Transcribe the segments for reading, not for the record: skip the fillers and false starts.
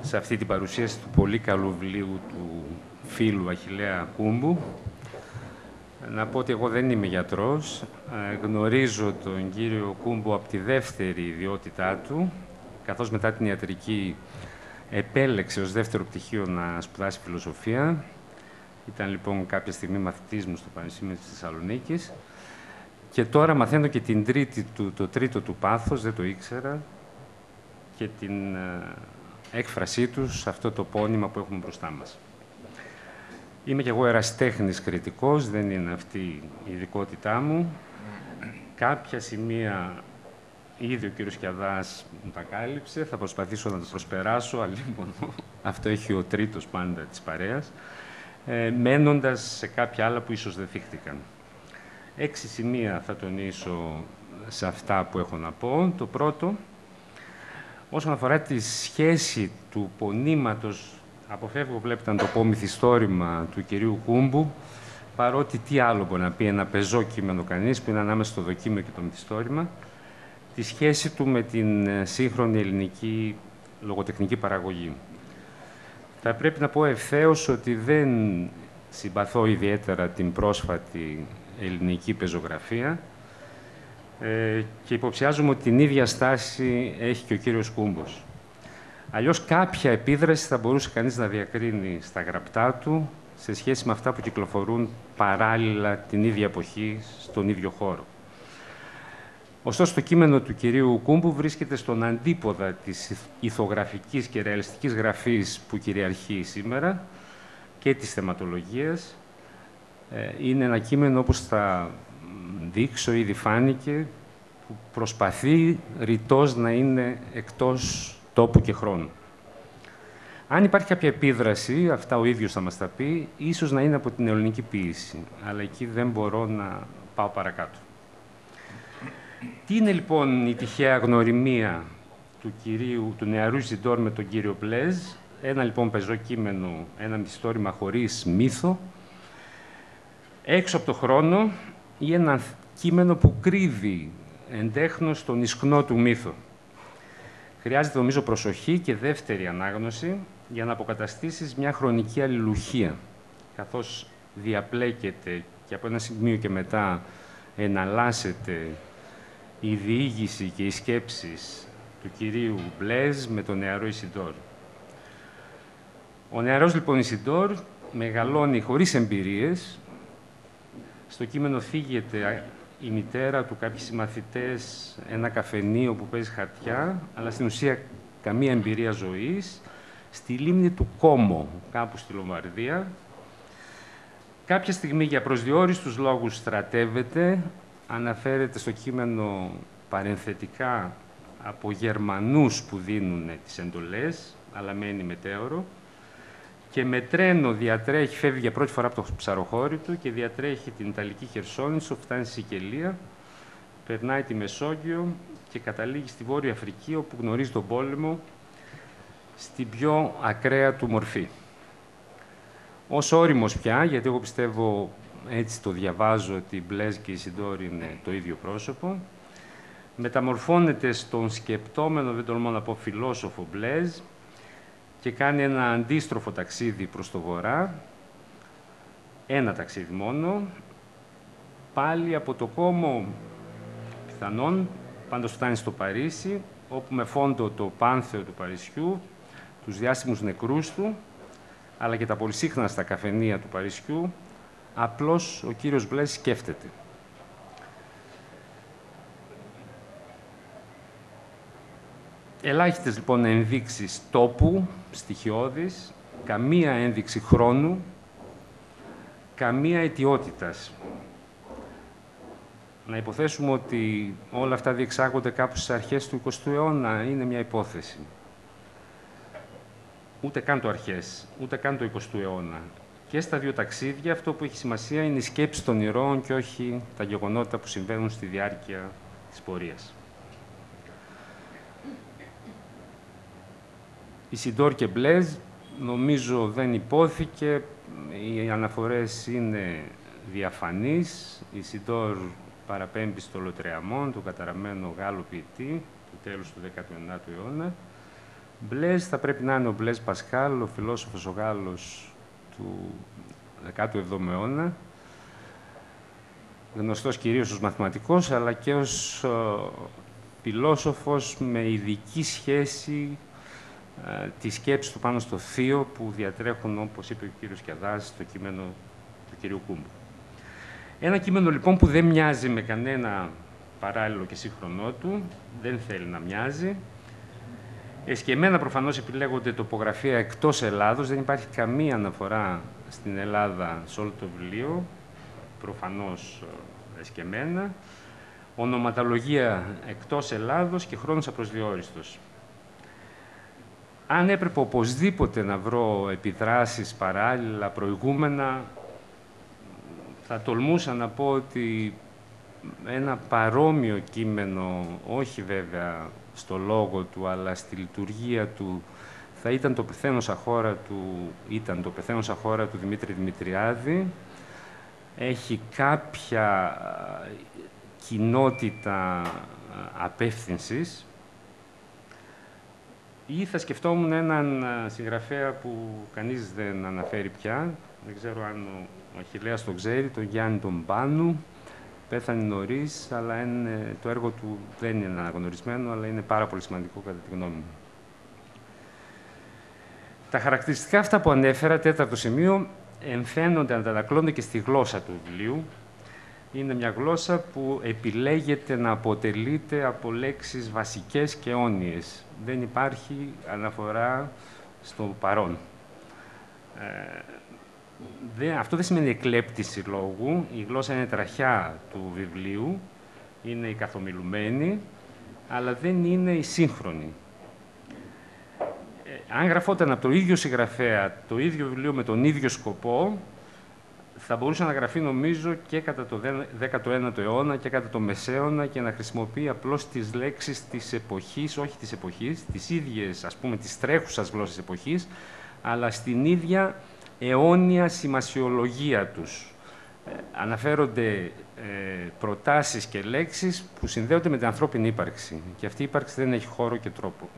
σε αυτή την παρουσίαση του πολύ καλού βιβλίου του φίλου Αχιλλέα Κούμπου. Να πω ότι εγώ δεν είμαι γιατρός. Γνωρίζω τον κύριο Κούμπο από τη δεύτερη ιδιότητά του, καθώς μετά την ιατρική επέλεξε ως δεύτερο πτυχίο να σπουδάσει φιλοσοφία. Ήταν λοιπόν κάποια στιγμή μαθητής μου στο Πανεπιστήμιο της Θεσσαλονίκης. Και τώρα μαθαίνω και το τρίτο του πάθος, δεν το ήξερα, και την έκφρασή του σε αυτό το πόνημα που έχουμε μπροστά μας. Είμαι κι εγώ ερασιτέχνης κριτικός, δεν είναι αυτή η ειδικότητά μου. Κάποια σημεία ήδη ο κύριος Κιαδάς μου τα κάλυψε, θα προσπαθήσω να το προσπεράσω, αλλήμον αυτό έχει ο τρίτος πάντα της παρέας, μένοντας σε κάποια άλλα που ίσως δεν θίχτηκαν. 6 σημεία θα τονίσω σε αυτά που έχω να πω. Το πρώτο, όσον αφορά τη σχέση του πονήματος, αποφεύγω βλέπετε να το πω μυθιστόρημα του κυρίου Κούμπου, παρότι τι άλλο μπορεί να πει ένα πεζό κείμενο κανείς, που είναι ανάμεσα στο δοκίμιο και το μυθιστόρημα, τη σχέση του με την σύγχρονη ελληνική λογοτεχνική παραγωγή. Θα πρέπει να πω ευθέως ότι δεν συμπαθώ ιδιαίτερα την πρόσφατη ελληνική πεζογραφία και υποψιάζομαι ότι την ίδια στάση έχει και ο κύριος Κούμπος. Αλλιώς κάποια επίδραση θα μπορούσε κανείς να διακρίνει στα γραπτά του σε σχέση με αυτά που κυκλοφορούν παράλληλα την ίδια εποχή στον ίδιο χώρο. Ωστόσο, το κείμενο του κυρίου Κούμπου βρίσκεται στον αντίποδα της ηθογραφικής και ρεαλιστικής γραφής που κυριαρχεί σήμερα και της θεματολογίας. Είναι ένα κείμενο, όπως θα δείξω, ήδη φάνηκε, που προσπαθεί ρητός να είναι εκτός τόπου και χρόνου. Αν υπάρχει κάποια επίδραση, αυτά ο ίδιος θα μας τα πει, ίσως να είναι από την ελληνική ποίηση, αλλά εκεί δεν μπορώ να πάω παρακάτω. Τι είναι λοιπόν η τυχαία γνωριμία του νεαρού Ιζιντόρ με τον κύριο Μπλέζ? Ένα λοιπόν πεζό κείμενο, ένα μυθιστόρημα χωρίς μύθο, έξω από το χρόνο, ή ένα κείμενο που κρύβει εντέχνως τον ισκνό του μύθο. Χρειάζεται, νομίζω, προσοχή και δεύτερη ανάγνωση για να αποκαταστήσεις μια χρονική αλληλουχία, καθώς διαπλέκεται και από ένα σημείο και μετά εναλλάσσεται η διήγηση και οι σκέψεις του κυρίου Μπλέζ με τον νεαρό Ιζιντόρ. Ο νεαρός λοιπόν Ιζιντόρ μεγαλώνει χωρίς εμπειρίες. Στο κείμενο θίγεται η μητέρα του, κάποιοι συμμαθητές, ένα καφενείο που παίζει χαρτιά, αλλά στην ουσία καμία εμπειρία ζωής, στη λίμνη του Κόμο, κάπου στη Λομβαρδία. Κάποια στιγμή, για προσδιόριστους λόγους, στρατεύεται, αναφέρεται στο κείμενο παρενθετικά από Γερμανούς που δίνουν τις εντολές, αλλά μένει μετέωρο, και με τρένο διατρέχει, φεύγει για πρώτη φορά από το ψαροχώρι του και διατρέχει την Ιταλική Χερσόνησο, φτάνει στη Σικελία, περνάει τη Μεσόγειο και καταλήγει στη Βόρεια Αφρική, όπου γνωρίζει τον πόλεμο στην πιο ακραία του μορφή. Ως όριμος πια, γιατί εγώ πιστεύω, έτσι το διαβάζω, ότι Μπλέζ και Ιζιντόρ είναι το ίδιο πρόσωπο, μεταμορφώνεται στον σκεπτόμενο, δεν τολμώ να πω φιλόσοφο Μπλέζ, και κάνει ένα αντίστροφο ταξίδι προς το βορρά, ένα ταξίδι μόνο, πάλι από το Κόμο πιθανόν, πάντως φτάνει στο Παρίσι, όπου με φόντο το πάνθεο του Παρισιού, τους διάσημους νεκρούς του, αλλά και τα πολυσύχναστα καφενεία του Παρισιού, απλώς ο κύριος Μπλέζ σκέφτεται. Ελάχιστες λοιπόν ενδείξεις τόπου, στοιχειώδεις, καμία ένδειξη χρόνου, καμία αιτιότητας. Να υποθέσουμε ότι όλα αυτά διεξάγονται κάπου στις αρχές του 20ου αιώνα, είναι μια υπόθεση. Ούτε καν το αρχές, ούτε καν το 20ου αιώνα. Και στα δύο ταξίδια αυτό που έχει σημασία είναι η σκέψη των ηρώων και όχι τα γεγονότα που συμβαίνουν στη διάρκεια της πορείας. Ιζιντόρ και Μπλέζ, νομίζω δεν υπόθηκε, οι αναφορές είναι διαφανείς. Ιζιντόρ παραπέμπει στο Λοτρεαμόν, τον καταραμένο Γάλλο ποιητή του τέλους του 19ου αιώνα. Μπλέζ θα πρέπει να είναι ο Μπλέζ Πασκάλ, ο φιλόσοφος ο Γάλλος του 17ου αιώνα, γνωστός κυρίως ως μαθηματικός, αλλά και ως φιλόσοφος με ειδική σχέση τη σκέψη του πάνω στο θείο που διατρέχουν, όπως είπε ο κύριος Κιαδάς, στο κείμενο του κυρίου Κούμπου. Ένα κείμενο λοιπόν που δεν μοιάζει με κανένα παράλληλο και σύγχρονό του, δεν θέλει να μοιάζει. Εσκεμμένα προφανώς επιλέγονται τοπογραφία εκτός Ελλάδος, δεν υπάρχει καμία αναφορά στην Ελλάδα σε όλο το βιβλίο, προφανώς εσκεμμένα. Ονοματολογία εκτός Ελλάδος και χρόνος απροσδιόριστος. Αν έπρεπε οπωσδήποτε να βρω επιδράσεις παράλληλα, προηγούμενα, θα τολμούσα να πω ότι ένα παρόμοιο κείμενο, όχι βέβαια στο λόγο του, αλλά στη λειτουργία του, θα ήταν το πεθαίνωσα χώρα του Δημήτρη Δημητριάδη. Έχει κάποια κοινότητα απεύθυνσης. Ή θα σκεφτόμουν έναν συγγραφέα που κανείς δεν αναφέρει πια, δεν ξέρω αν ο Αχιλλέας το ξέρει, τον Γιάννη τον Πάνου. Πέθανε νωρίς, αλλά το έργο του δεν είναι αναγνωρισμένο, αλλά είναι πάρα πολύ σημαντικό κατά τη γνώμη μου. Τα χαρακτηριστικά αυτά που ανέφερα, τέταρτο σημείο, εμφαίνονται, αντανακλώνται και στη γλώσσα του βιβλίου. Είναι μια γλώσσα που επιλέγεται να αποτελείται από λέξεις βασικές και αιώνιες. Δεν υπάρχει αναφορά στο παρόν. Αυτό δεν σημαίνει εκλέπτηση λόγου. Η γλώσσα είναι τραχιά του βιβλίου, είναι η καθομιλουμένη, αλλά δεν είναι η σύγχρονη. Αν γραφόταν από το ίδιο συγγραφέα το ίδιο βιβλίο με τον ίδιο σκοπό, θα μπορούσε να γραφεί, νομίζω, και κατά το 19ο αιώνα και κατά το Μεσαίωνα και να χρησιμοποιεί απλώς τις λέξεις της εποχής, όχι της εποχής, τις ίδιες, ας πούμε, της τρέχουσας γλώσσας εποχής, αλλά στην ίδια αιώνια σημασιολογία τους. Αναφέρονται προτάσεις και λέξεις που συνδέονται με την ανθρώπινη ύπαρξη. Και αυτή η ύπαρξη δεν έχει χώρο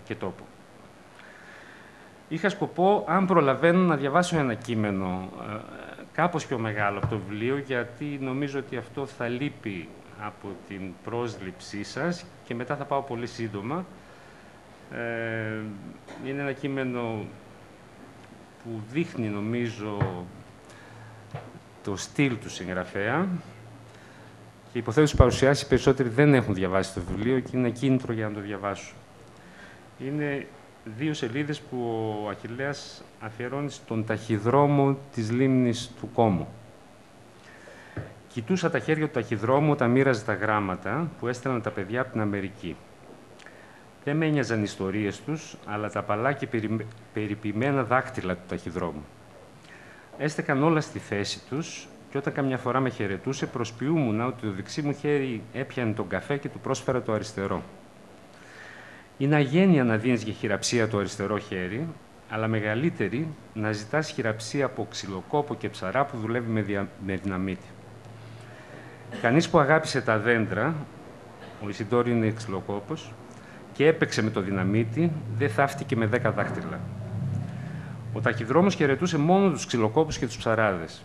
και τόπο. Είχα σκοπό, αν προλαβαίνω, να διαβάσω ένα κείμενο κάπως πιο μεγάλο από το βιβλίο, γιατί νομίζω ότι αυτό θα λείπει από την πρόσληψή σας και μετά θα πάω πολύ σύντομα. Είναι ένα κείμενο που δείχνει, νομίζω, το στυλ του συγγραφέα και υποθέτω στους παρουσιάσεις οι περισσότεροι δεν έχουν διαβάσει το βιβλίο και είναι κίνητρο για να το διαβάσω. Είναι 2 σελίδες που ο Αχιλλέας αφιερώνει στον ταχυδρόμο της λίμνης του Κόμου. Κοιτούσα τα χέρια του ταχυδρόμου όταν μοίραζε τα γράμματα που έστελναν τα παιδιά από την Αμερική. Δεν με ένοιαζαν οι ιστορίες τους, αλλά τα απαλά και περιποιημένα δάκτυλα του ταχυδρόμου. Έστεκαν όλα στη θέση τους και όταν καμιά φορά με χαιρετούσε, προσποιούμουνα ότι το δεξί μου χέρι έπιανε τον καφέ και του πρόσφερα το αριστερό. Είναι αγένεια να δίνεις για χειραψία το αριστερό χέρι, αλλά μεγαλύτερη να ζητάς χειραψία από ξυλοκόπο και ψαρά που δουλεύει με δυναμίτη. Κανείς που αγάπησε τα δέντρα, ο Ισιντόρ είναι ξυλοκόπος, και έπαιξε με το δυναμίτη, δεν θαύτηκε με 10 δάχτυλα. Ο ταχυδρόμος χαιρετούσε μόνο τους ξυλοκόπους και τους ψαράδες.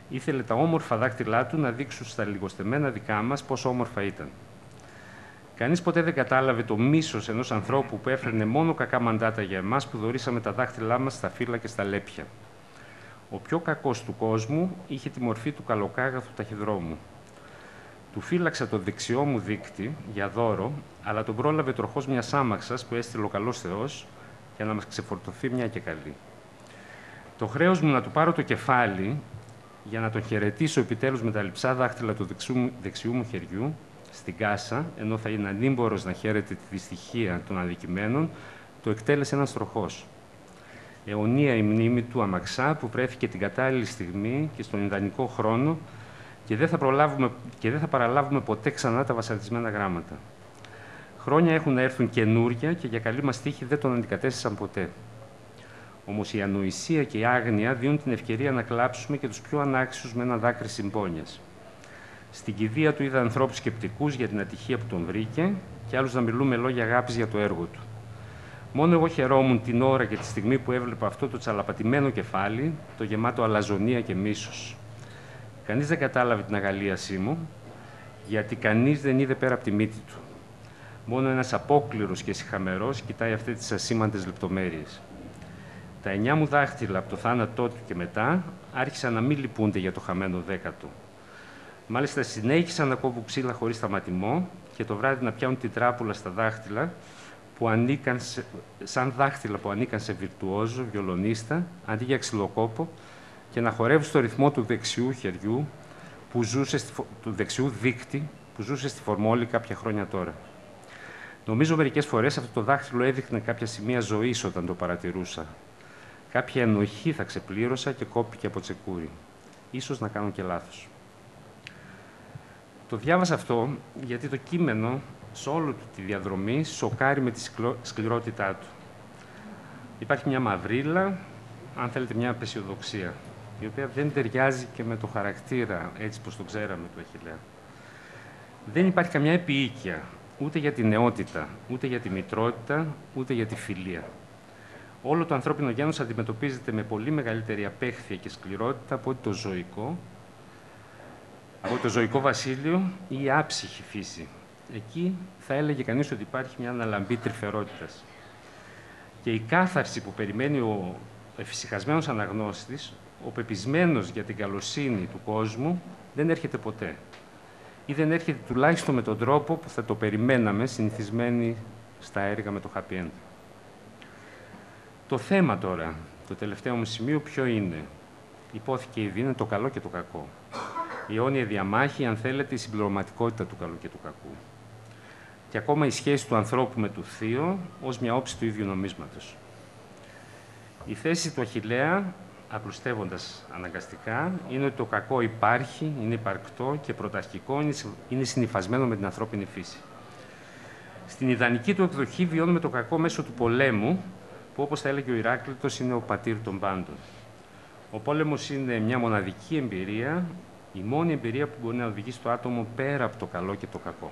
Ήθελε τα όμορφα δάχτυλά του να δείξουν στα λιγοστεμμένα δικά μας πόσο όμορφα ήταν. Κανείς ποτέ δεν κατάλαβε το μίσος ενός ανθρώπου που έφερνε μόνο κακά μαντάτα για εμάς που δωρήσαμε τα δάχτυλά μας στα φύλλα και στα λέπια. Ο πιο κακός του κόσμου είχε τη μορφή του καλοκάγαθου ταχυδρόμου. Του φύλαξα το δεξιό μου δείκτη για δώρο, αλλά τον πρόλαβε τροχός μιας άμαξας που έστειλε ο καλός Θεός για να μας ξεφορτωθεί μια και καλή. Το χρέος μου να του πάρω το κεφάλι για να τον χαιρετήσω επιτέλους με τα λειψά δάχτυλα του δεξιού μου χεριού στην κάσα, ενώ θα είναι ανήμπορος να χαίρεται τη δυστυχία των αδικημένων, το εκτέλεσε ένας τροχός. Αιωνία η μνήμη του αμαξά που βρέθηκε την κατάλληλη στιγμή και στον ιδανικό χρόνο και δεν θα παραλάβουμε ποτέ ξανά τα βασανισμένα γράμματα. Χρόνια έχουν να έρθουν καινούρια και για καλή μας τύχη δεν τον αντικατέστησαν ποτέ. Όμως η ανοησία και η άγνοια δίνουν την ευκαιρία να κλάψουμε και τους πιο ανάξιους με ένα δάκρυ συμπόνιας. Στην κηδεία του είδα ανθρώπους σκεπτικούς για την ατυχία που τον βρήκε και άλλους να μιλούν με λόγια αγάπης για το έργο του. Μόνο εγώ χαιρόμουν την ώρα και τη στιγμή που έβλεπα αυτό το τσαλαπατημένο κεφάλι, το γεμάτο αλαζονία και μίσος. Κανείς δεν κατάλαβε την αγαλίασή μου, γιατί κανείς δεν είδε πέρα από τη μύτη του. Μόνο ένας απόκληρος και σιχαμερός κοιτάει αυτές τις ασήμαντες λεπτομέρειες. Τα 9 μου δάχτυλα από το θάνατό του και μετά άρχισαν να μην λυπούνται για το χαμένο δέκατο. Μάλιστα συνέχισαν να κόβουν ξύλα χωρίς σταματημό και το βράδυ να πιάνουν την τράπουλα στα δάχτυλα που ανήκαν σαν δάχτυλα που ανήκαν σε βιρτουόζο, βιολονίστα, αντί για ξυλοκόπο, και να χορεύουν στο ρυθμό του δεξιού χεριού, του δεξιού δίκτυ που ζούσε στη Φορμόλη κάποια χρόνια τώρα. Νομίζω μερικές φορές αυτό το δάχτυλο έδειχνε κάποια σημεία ζωής όταν το παρατηρούσα. Κάποια ενοχή θα ξεπλήρωσα και κόπηκε από τσεκούρι. Ίσως να κάνω και λάθος. Το διάβασα αυτό γιατί το κείμενο σε όλη του τη διαδρομή σοκάρει με τη σκληρότητά του. Υπάρχει μια μαυρίλα, αν θέλετε μια απεσιοδοξία, η οποία δεν ταιριάζει και με το χαρακτήρα, έτσι πως το ξέραμε, του Αχιλλέα. Δεν υπάρχει καμιά επιοίκεια, ούτε για τη νεότητα, ούτε για τη μητρότητα, ούτε για τη φιλία. Όλο το ανθρώπινο γένος αντιμετωπίζεται με πολύ μεγαλύτερη απέχθεια και σκληρότητα από το ζωικό βασίλειο ή η άψυχη φύση. Εκεί θα έλεγε κανείς ότι υπάρχει μια αναλαμπή τρυφερότητας. Και η κάθαρση που περιμένει ο εφησυχασμένος αναγνώστης, ο πεπισμένος για την καλοσύνη του κόσμου, δεν έρχεται ποτέ. Ή δεν έρχεται τουλάχιστον με τον τρόπο που θα το περιμέναμε, συνηθισμένοι στα έργα με το happy end. Το θέμα τώρα, το τελευταίο μου σημείο, ποιο είναι? Υπόθηκε ήδη, είναι το καλό και το κακό. Η αιώνια διαμάχη, αν θέλετε, η συμπληρωματικότητα του καλού και του κακού. Και ακόμα η σχέση του ανθρώπου με το θείο ως μια όψη του ίδιου νομίσματος. Η θέση του Αχιλλέα, απλουστεύοντας αναγκαστικά, είναι ότι το κακό υπάρχει, είναι υπαρκτό και πρωταρχικό, είναι συνυφασμένο με την ανθρώπινη φύση. Στην ιδανική του εκδοχή βιώνουμε το κακό μέσω του πολέμου, που όπως θα έλεγε ο Ηράκλειτος είναι ο πατήρ των πάντων. Ο πόλεμος είναι μια μοναδική εμπειρία, η μόνη εμπειρία που μπορεί να οδηγήσει το άτομο πέρα από το καλό και το κακό.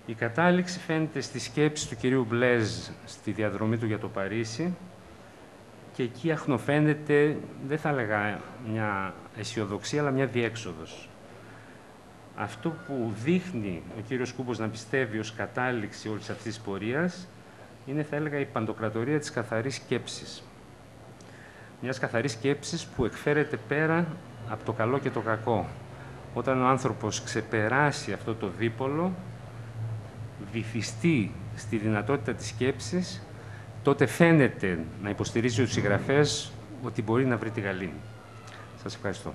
Η κατάληξη φαίνεται στη σκέψη του κυρίου Μπλέζ στη διαδρομή του για το Παρίσι και εκεί αχνοφαίνεται, δεν θα έλεγα μια αισιοδοξία, αλλά μια διέξοδος. Αυτό που δείχνει ο κύριος Κούμπος να πιστεύει ως κατάληξη όλης αυτής της πορείας είναι, θα έλεγα, η παντοκρατορία της καθαρής σκέψης. Μιας καθαρής σκέψης που εκφέρεται πέρα από το καλό και το κακό. Όταν ο άνθρωπος ξεπεράσει αυτό το δίπολο, βυθιστεί στη δυνατότητα της σκέψης, τότε φαίνεται να υποστηρίζει ο συγγραφέας ότι μπορεί να βρει τη γαλήνη. Σας ευχαριστώ.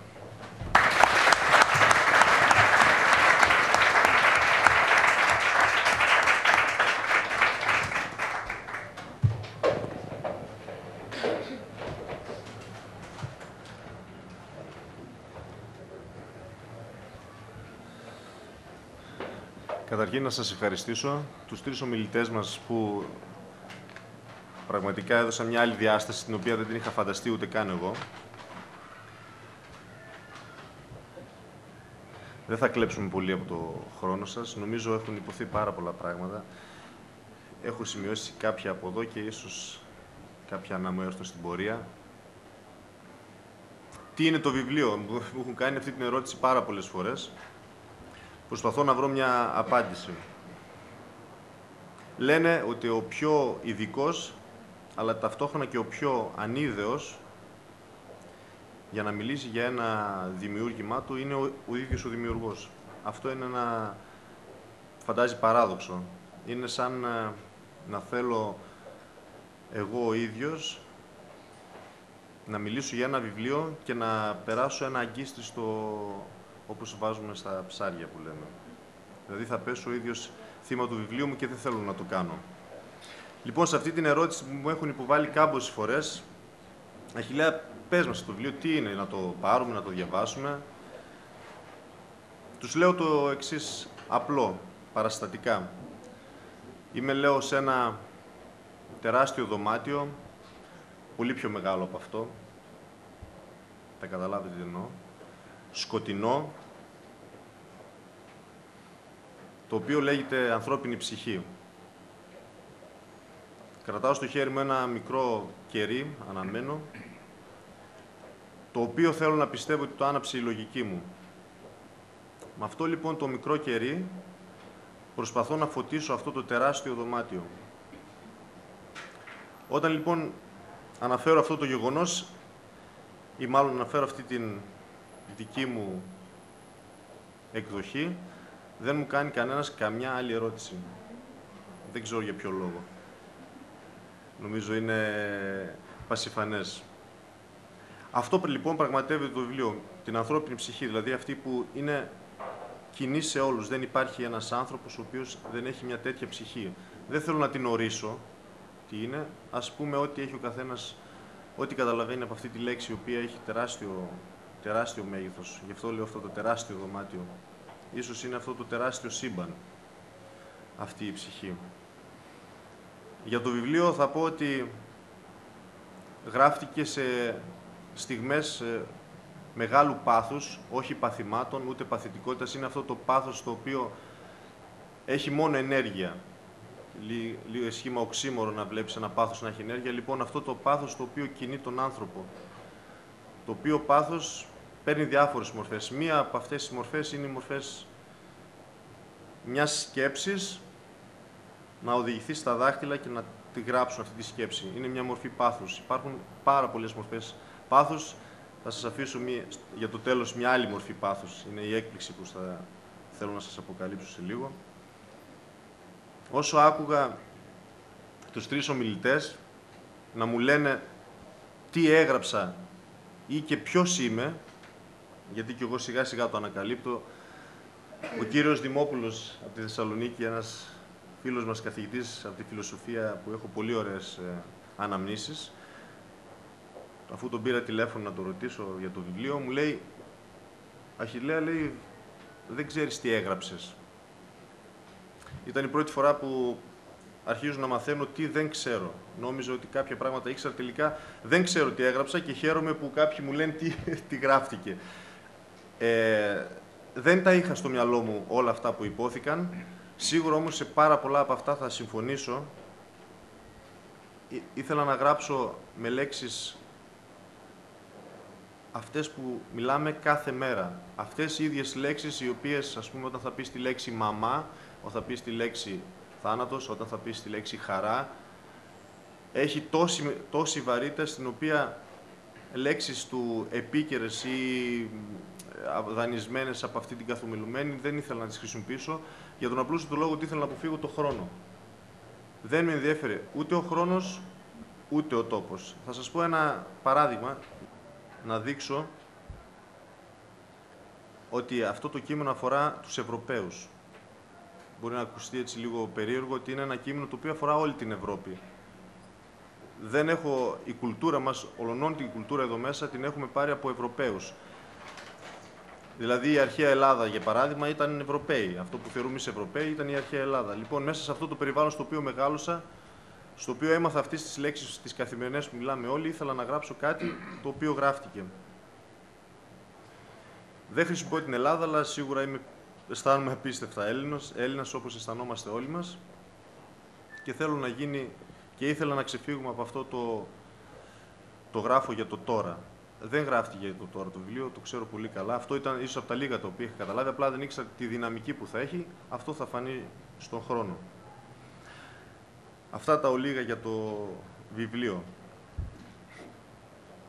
Καταρχήν να σας ευχαριστήσω τους τρεις ομιλητές μας που πραγματικά έδωσαν μια άλλη διάσταση την οποία δεν την είχα φανταστεί ούτε καν εγώ. Δεν θα κλέψουμε πολύ από το χρόνο σας. Νομίζω έχουν υποθεί πάρα πολλά πράγματα. Έχω σημειώσει κάποια από εδώ και ίσως κάποια να μου έρθουν στην πορεία. Τι είναι το βιβλίο? Μου έχουν κάνει αυτή την ερώτηση πάρα πολλές φορές. Προσπαθώ να βρω μια απάντηση. Λένε ότι ο πιο ειδικός, αλλά ταυτόχρονα και ο πιο ανίδεος, για να μιλήσει για ένα δημιούργημά του, είναι ο ίδιος ο δημιουργός. Αυτό είναι ένα, φαντάζει, παράδοξο. Είναι σαν να θέλω εγώ ο ίδιος να μιλήσω για ένα βιβλίο και να περάσω ένα αγκίστριστο, όπως βάζουμε στα ψάρια που λέμε. Δηλαδή θα πέσω ο ίδιος θύμα του βιβλίου μου και δεν θέλω να το κάνω. Λοιπόν, σε αυτή την ερώτηση που μου έχουν υποβάλει κάμποσες φορές, Αχιλλέα, πες μας το βιβλίο, τι είναι, να το πάρουμε, να το διαβάσουμε? Τους λέω το εξής απλό, παραστατικά. Είμαι, λέω, σε ένα τεράστιο δωμάτιο, πολύ πιο μεγάλο από αυτό. Θα καταλάβετε τι εννοώ. Σκοτεινό. το οποίο λέγεται ανθρώπινη ψυχή. Κρατάω στο χέρι μου ένα μικρό κερί, αναμένο, το οποίο θέλω να πιστεύω ότι το άναψε η λογική μου. Με αυτό λοιπόν το μικρό κερί προσπαθώ να φωτίσω αυτό το τεράστιο δωμάτιο. Όταν λοιπόν αναφέρω αυτό το γεγονός, ή μάλλον αναφέρω αυτή την δική μου εκδοχή, δεν μου κάνει κανένας καμιά άλλη ερώτηση. Δεν ξέρω για ποιο λόγο. Νομίζω είναι πασιφανές. Αυτό λοιπόν πραγματεύεται το βιβλίο, την ανθρώπινη ψυχή, δηλαδή αυτή που είναι κοινή σε όλους. Δεν υπάρχει ένας άνθρωπος ο οποίος δεν έχει μια τέτοια ψυχή. Δεν θέλω να την ορίσω τι είναι. Ας πούμε ότι έχει ο καθένας, ό,τι καταλαβαίνει από αυτή τη λέξη, η οποία έχει τεράστιο μέγεθος. Γι' αυτό λέω αυτό το τεράστιο δωμάτιο. Ίσως είναι αυτό το τεράστιο σύμπαν, αυτή η ψυχή. Για το βιβλίο θα πω ότι γράφτηκε σε στιγμές μεγάλου πάθους, όχι παθημάτων, ούτε παθητικότητας. Είναι αυτό το πάθος το οποίο έχει μόνο ενέργεια. Λίγο σχήμα οξύμορο να βλέπεις ένα πάθος να έχει ενέργεια. Λοιπόν, αυτό το πάθος το οποίο κινεί τον άνθρωπο. Το οποίο πάθος παίρνει διάφορες μορφές. Μία από αυτές τις μορφές είναι οι μορφές μιας σκέψης, να οδηγηθεί στα δάχτυλα και να τη γράψουν αυτή τη σκέψη. Είναι μια μορφή πάθους. Υπάρχουν πάρα πολλές μορφές πάθους. Θα σας αφήσω για το τέλος μια άλλη μορφή πάθους. Είναι η έκπληξη που θέλω να σας αποκαλύψω σε λίγο. Όσο άκουγα τους τρεις ομιλητές να μου λένε τι έγραψα ή και ποιος είμαι, γιατί και εγώ σιγά σιγά το ανακαλύπτω, ο κύριος Δημόπουλος από τη Θεσσαλονίκη, ένας φίλος μας καθηγητής από τη φιλοσοφία που έχω πολύ ωραίες αναμνήσεις, αφού τον πήρα τηλέφωνο να το ρωτήσω για το βιβλίο, μου λέει «Αχιλλέα, λέει, δεν ξέρεις τι έγραψες». Ήταν η πρώτη φορά που αρχίζω να μαθαίνω τι δεν ξέρω. Νόμιζα ότι κάποια πράγματα ήξερα, τελικά δεν ξέρω τι έγραψα και χαίρομαι που κάποιοι μου λένε τι γράφτηκε. Δεν τα είχα στο μυαλό μου όλα αυτά που υπόθηκαν. Σίγουρα όμως σε πάρα πολλά από αυτά θα συμφωνήσω. Ήθελα να γράψω με λέξεις αυτές που μιλάμε κάθε μέρα. Αυτές οι ίδιες λέξεις οι οποίες, ας πούμε, όταν θα πεις τη λέξη μαμά, όταν θα πεις τη λέξη θάνατος, όταν θα πεις τη λέξη χαρά, έχει τόση βαρύτητα στην οποία λέξεις του επίκαιρες ή δανεισμένες από αυτή την καθομιλουμένη δεν ήθελα να τις χρησιμοποιήσω για τον απλούστατο λόγο ότι ήθελα να αποφύγω το χρόνο. Δεν με ενδιέφερε ούτε ο χρόνος, ούτε ο τόπος. Θα σας πω ένα παράδειγμα, να δείξω ότι αυτό το κείμενο αφορά τους Ευρωπαίους. Μπορεί να ακουστεί έτσι λίγο περίεργο ότι είναι ένα κείμενο το οποίο αφορά όλη την Ευρώπη. Η κουλτούρα μας, ολονών την κουλτούρα εδώ μέσα, την έχουμε πάρει από Ευρωπαίους. Δηλαδή η αρχαία Ελλάδα, για παράδειγμα, ήταν Ευρωπαίοι. Αυτό που θεωρούμε εμείς Ευρωπαίοι ήταν η αρχαία Ελλάδα. Λοιπόν, μέσα σε αυτό το περιβάλλον στο οποίο μεγάλωσα, στο οποίο έμαθα αυτές τις λέξεις τις καθημερινές που μιλάμε όλοι, ήθελα να γράψω κάτι το οποίο γράφτηκε. Δεν χρησιμοποιώ την Ελλάδα, αλλά σίγουρα αισθάνομαι απίστευτα Έλληνας όπως αισθανόμαστε όλοι μας και θέλω να γίνει και ήθελα να ξεφύγουμε από αυτό το γράφω για το τώρα. Δεν γράφτηκε για το τώρα το βιβλίο, το ξέρω πολύ καλά. Αυτό ήταν ίσως από τα λίγα τα οποία είχα καταλάβει, απλά δεν ήξερα τη δυναμική που θα έχει. Αυτό θα φανεί στον χρόνο. Αυτά τα ολίγα για το βιβλίο.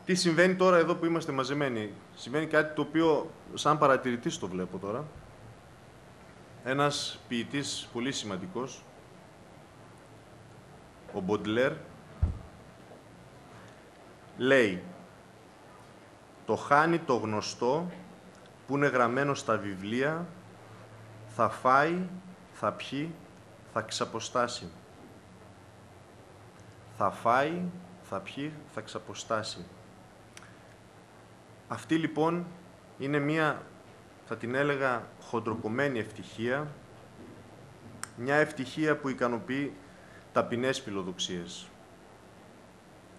Τι συμβαίνει τώρα εδώ που είμαστε μαζεμένοι? Συμβαίνει κάτι το οποίο σαν παρατηρητής το βλέπω τώρα. Ένας ποιητής πολύ σημαντικός, ο Μποντλέρ, λέει «Το χάνει το γνωστό που είναι γραμμένο στα βιβλία, θα φάει, θα πιει, θα ξαποστάσει. Θα φάει, θα πιει, θα ξαποστάσει». Αυτή λοιπόν είναι μία, θα την έλεγα, χοντροκομμένη ευτυχία, μια ευτυχία που ικανοποιεί ταπεινές φιλοδοξίες.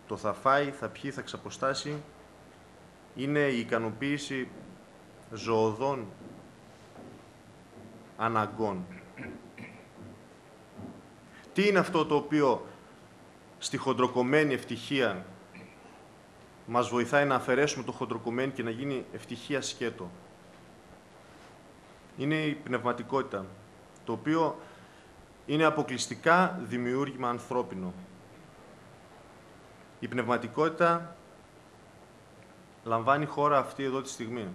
Το θα φάει, θα πιει, θα ξαποστάσει είναι η ικανοποίηση ζωωδών αναγκών. Τι είναι αυτό το οποίο στη χοντροκομμένη ευτυχία μας βοηθάει να αφαιρέσουμε το χοντροκομμένη και να γίνει ευτυχία σκέτο? Είναι η πνευματικότητα, το οποίο είναι αποκλειστικά δημιούργημα ανθρώπινο. Η πνευματικότητα λαμβάνει χώρα αυτή εδώ τη στιγμή.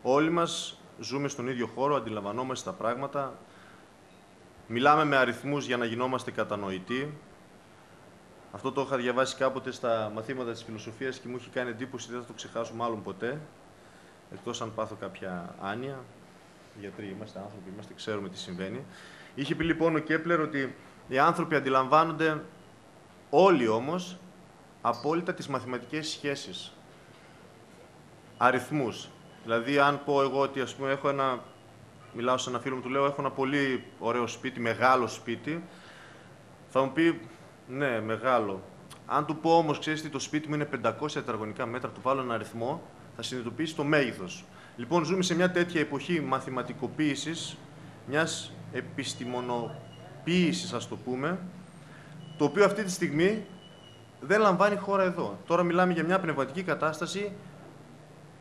Όλοι μας ζούμε στον ίδιο χώρο, αντιλαμβανόμαστε τα πράγματα, μιλάμε με αριθμούς για να γινόμαστε κατανοητοί. Αυτό το είχα διαβάσει κάποτε στα μαθήματα της φιλοσοφίας και μου είχε κάνει εντύπωση, δεν θα το ξεχάσω μάλλον ποτέ, εκτός αν πάθω κάποια άνοια. Γιατροί είμαστε, άνθρωποι είμαστε, ξέρουμε τι συμβαίνει. Είχε πει λοιπόν ο Κέπλερ ότι οι άνθρωποι αντιλαμβάνονται όλοι όμως απόλυτα τις μαθηματικές σχέσεις. Αριθμούς. Δηλαδή, αν πω εγώ ότι ας πούμε, μιλάω σε ένα φίλο μου, του λέω έχω ένα πολύ ωραίο σπίτι, μεγάλο σπίτι, θα μου πει ναι, μεγάλο. Αν του πω όμως, ξέρεις τι, το σπίτι μου είναι 500 τετραγωνικά μέτρα, του βάλω ένα αριθμό, θα συνειδητοποιήσει το μέγεθος. Λοιπόν, ζούμε σε μια τέτοια εποχή μαθηματικοποίησης, μιας επιστημονοποίησης, ας το πούμε, το οποίο αυτή τη στιγμή δεν λαμβάνει χώρα εδώ. Τώρα μιλάμε για μια πνευματική κατάσταση,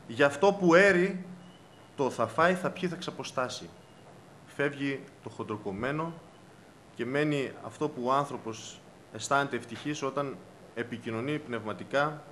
για αυτό που έρει το θα φάει, θα πιει, θα ξαποστάσει. Φεύγει το χοντροκομμένο και μένει αυτό που ο άνθρωπος αισθάνεται ευτυχής όταν επικοινωνεί πνευματικά